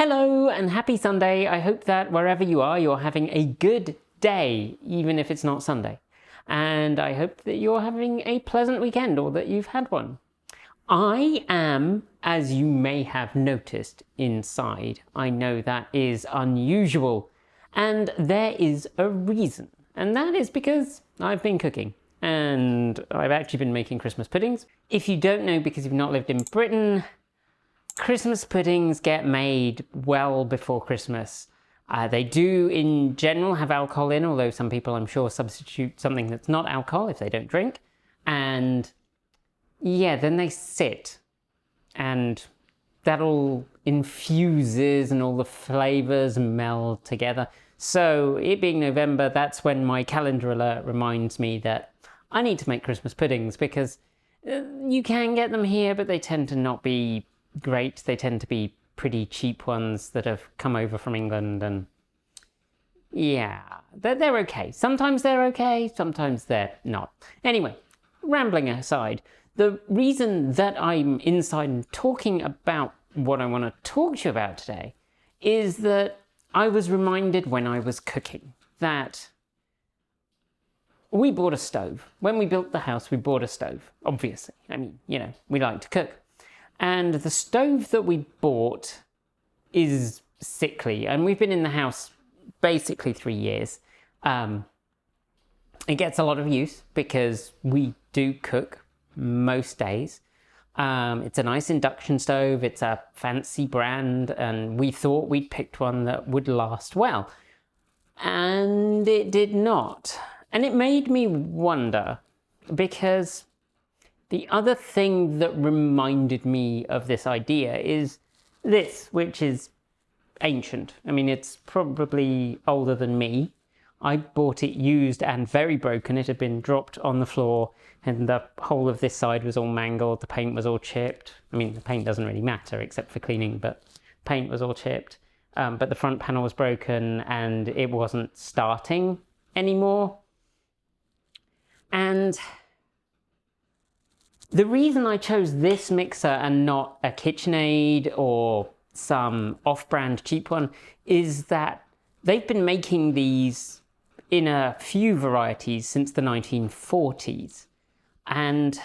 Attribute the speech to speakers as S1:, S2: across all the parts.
S1: Hello and happy Sunday. I hope that wherever you are, you're having a good day, even if it's not Sunday. And I hope that you're having a pleasant weekend or that you've had one. I am, as you may have noticed inside, I know that is unusual. And there is a reason. And that is because I've been cooking. And I've actually been making Christmas puddings. If you don't know because you've not lived in Britain, Christmas puddings get made well before Christmas. They do, in general, have alcohol in, although some people, I'm sure, substitute something that's not alcohol if they don't drink. And yeah, then they sit. And that all infuses and all the flavours meld together. So, it being November, that's when my calendar alert reminds me that I need to make Christmas puddings, because you can get them here, but they tend to not be great. They tend to be pretty cheap ones that have come over from England, and yeah, they're okay. Sometimes they're okay, sometimes they're not. Anyway, rambling aside, the reason that I'm inside and talking about what I want to talk to you about today is that I was reminded when I was cooking that we bought a stove. When we built the house, we bought a stove, obviously. I mean, you know, we like to cook. And the stove that we bought is sickly, and we've been in the house basically 3 years. It gets a lot of use because we do cook most days. It's a nice induction stove, it's a fancy brand, and we thought we'd picked one that would last well. And it did not. And it made me wonder, because the other thing that reminded me of this idea is this, which is ancient. I mean, it's probably older than me. I bought it used and very broken. It had been dropped on the floor and the whole of this side was all mangled. The paint was all chipped. I mean, the paint doesn't really matter except for cleaning, but paint was all chipped. But the front panel was broken and it wasn't starting anymore. And the reason I chose this mixer and not a KitchenAid or some off-brand cheap one is that they've been making these in a few varieties since the 1940s. And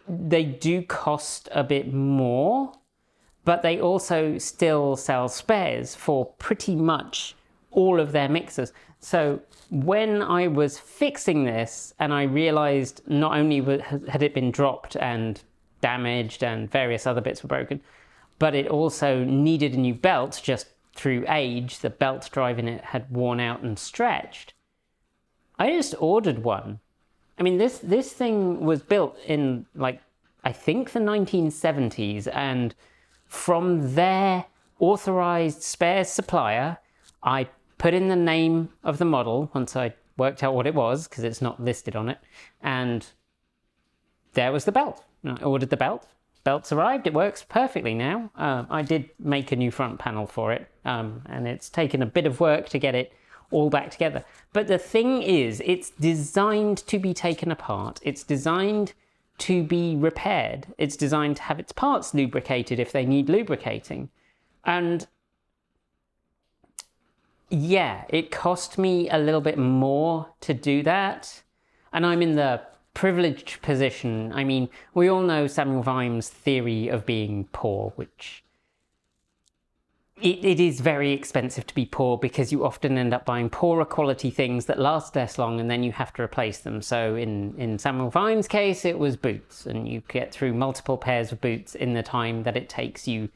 S1: they do cost a bit more, but they also still sell spares for pretty much all of their mixers. So when I was fixing this and I realized not only had it been dropped and damaged and various other bits were broken, but it also needed a new belt just through age. The belt drive in it had worn out and stretched. I just ordered one. I mean, this thing was built in, like, I think the 1970s, and from their authorized spares supplier, I put in the name of the model once I worked out what it was, because it's not listed on it, and there was the belt. I ordered the belt. Belt's arrived. It works perfectly now. I did make a new front panel for it, and it's taken a bit of work to get it all back together. But the thing is, it's designed to be taken apart. It's designed to be repaired. It's designed to have its parts lubricated if they need lubricating. And yeah, it cost me a little bit more to do that. And I'm in the privileged position. I mean, we all know Samuel Vime's theory of being poor, which it is very expensive to be poor because you often end up buying poorer quality things that last less long and then you have to replace them. So in Samuel Vime's case, it was boots, and you get through multiple pairs of boots in the time that it takes you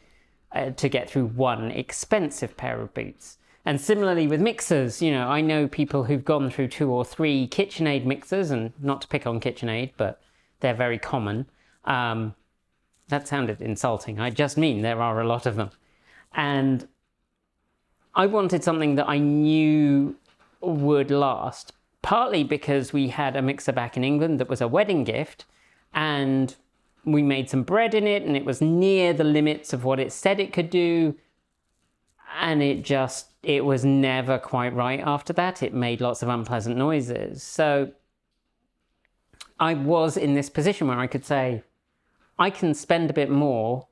S1: to get through one expensive pair of boots. And similarly with mixers, you know, I know people who've gone through 2 or 3 KitchenAid mixers, and not to pick on KitchenAid, but they're very common. That sounded insulting. I just mean there are a lot of them. And I wanted something that I knew would last, partly because we had a mixer back in England that was a wedding gift, and we made some bread in it, and it was near the limits of what it said it could do. And it was never quite right after that. It made lots of unpleasant noises. So I was in this position where I could say, I can spend a bit more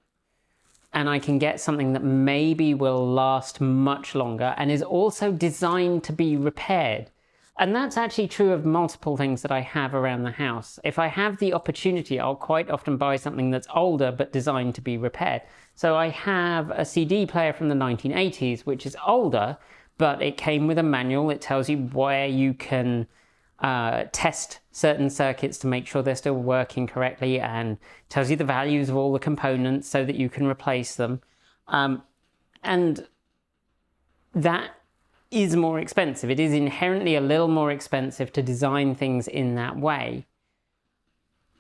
S1: and I can get something that maybe will last much longer and is also designed to be repaired. And that's actually true of multiple things that I have around the house. If I have the opportunity, I'll quite often buy something that's older but designed to be repaired. So I have a CD player from the 1980s, which is older, but it came with a manual. It tells you where you can test certain circuits to make sure they're still working correctly, and tells you the values of all the components so that you can replace them. And that is more expensive. It is inherently a little more expensive to design things in that way.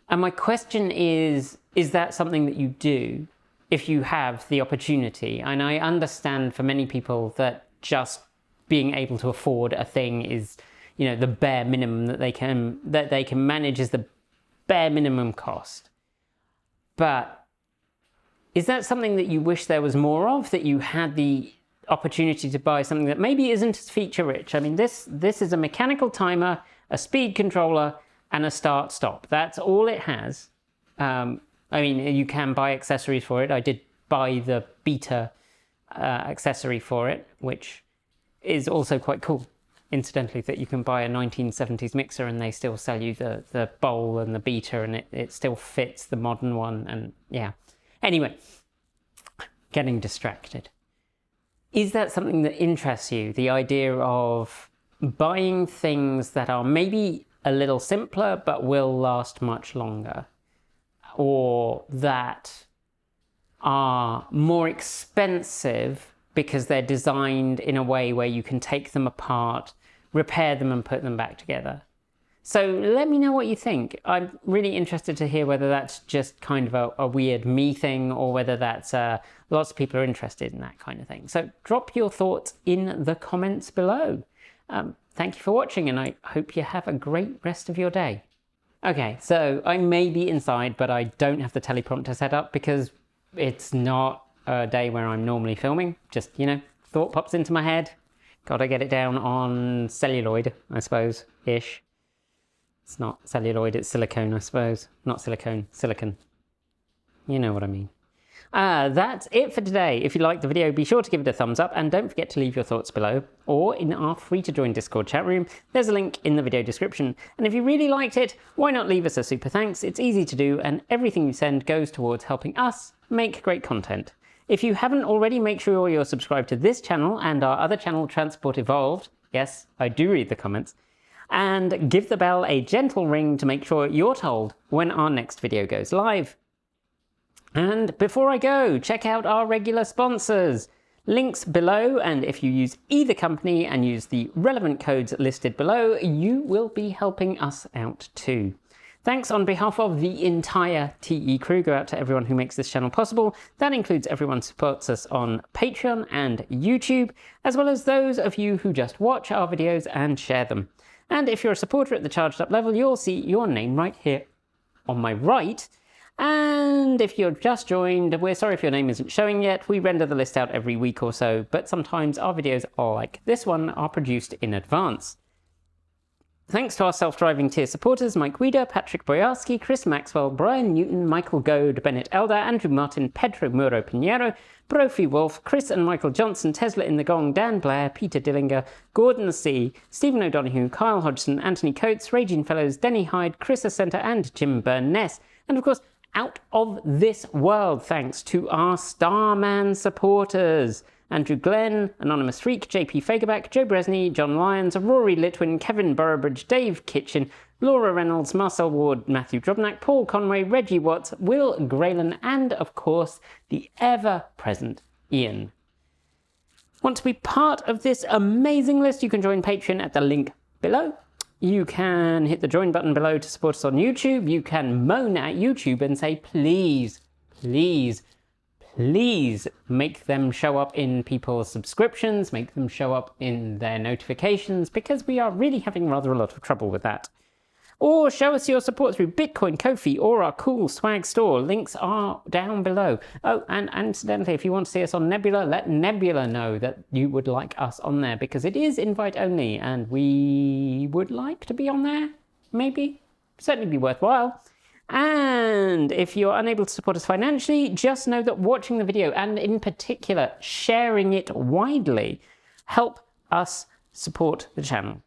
S1: And my question is that something that you do if you have the opportunity? And I understand for many people that just being able to afford a thing is, you know, the bare minimum that they can manage is the bare minimum cost. But is that something that you wish there was more of, that you had the opportunity to buy something that maybe isn't as feature rich? I mean, this is a mechanical timer, a speed controller, and a start stop. That's all it has. I mean, you can buy accessories for it. I did buy the beta accessory for it, which is also quite cool, incidentally, that you can buy a 1970s mixer and they still sell you the bowl and the beater, and it still fits the modern one. And yeah, anyway, getting distracted. Is that something that interests you? The idea of buying things that are maybe a little simpler but will last much longer, or that are more expensive because they're designed in a way where you can take them apart, repair them and put them back together. So let me know what you think. I'm really interested to hear whether that's just kind of a weird me thing, or whether that's lots of people are interested in that kind of thing. So drop your thoughts in the comments below. Thank you for watching, and I hope you have a great rest of your day. Okay, so I may be inside, but I don't have the teleprompter set up because it's not a day where I'm normally filming. Just, you know, thought pops into my head. Gotta get it down on celluloid, I suppose, ish. It's not celluloid, it's silicone, I suppose. Not silicone, silicon. You know what I mean. That's it for today. If you liked the video, be sure to give it a thumbs up, and don't forget to leave your thoughts below, or in our free to join Discord chat room. There's a link in the video description. And if you really liked it, why not leave us a super thanks? It's easy to do, and everything you send goes towards helping us make great content. If you haven't already, make sure you're subscribed to this channel and our other channel, Transport Evolved. Yes, I do read the comments. And give the bell a gentle ring to make sure you're told when our next video goes live. And before I go, check out our regular sponsors. Links below, and if you use either company and use the relevant codes listed below, you will be helping us out too. Thanks on behalf of the entire TE crew go out to everyone who makes this channel possible. That includes everyone who supports us on Patreon and YouTube, as well as those of you who just watch our videos and share them. And if you're a supporter at the charged up level, you'll see your name right here on my right. And if you're just joined, we're sorry if your name isn't showing yet. We render the list out every week or so, but sometimes our videos, like this one, are produced in advance. Thanks to our self-driving tier supporters, Mike Weeder, Patrick Boyarski, Chris Maxwell, Brian Newton, Michael Goad, Bennett Elder, Andrew Martin, Pedro Muro Pinheiro, Brophy Wolf, Chris and Michael Johnson, Tesla in the Gong, Dan Blair, Peter Dillinger, Gordon C., Stephen O'Donoghue, Kyle Hodgson, Anthony Coates, Raging Fellows, Denny Hyde, Chris Ascenter, and Jim Burness. And of course, out of this world thanks to our Starman supporters: Andrew Glenn, Anonymous Freak, JP Fagerback, Joe Bresney, John Lyons, Rory Litwin, Kevin Burrabridge, Dave Kitchen, Laura Reynolds, Marcel Ward, Matthew Drobnak, Paul Conway, Reggie Watts, Will Graylan, and of course, the ever-present Ian. Want to be part of this amazing list? You can join Patreon at the link below. You can hit the join button below to support us on YouTube. You can moan at YouTube and say, please, please, please make them show up in people's subscriptions, make them show up in their notifications, because we are really having rather a lot of trouble with that. Or show us your support through Bitcoin, Ko-fi, or our cool swag store. Links are down below. Oh, and incidentally, if you want to see us on Nebula, let Nebula know that you would like us on there, because it is invite only, and we would like to be on there, maybe. Certainly be worthwhile. And if you're unable to support us financially, just know that watching the video, and in particular sharing it widely, help us support the channel.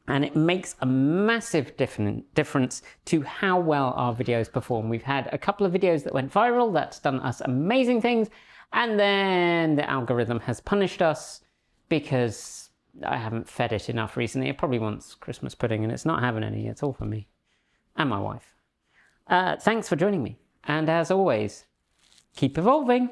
S1: And it makes a massive difference to how well our videos perform. We've had a couple of videos that went viral, that's done us amazing things, and then the algorithm has punished us because I haven't fed it enough recently. It probably wants Christmas pudding and it's not having any. It's all for me and my wife. Thanks for joining me. And as always, keep evolving.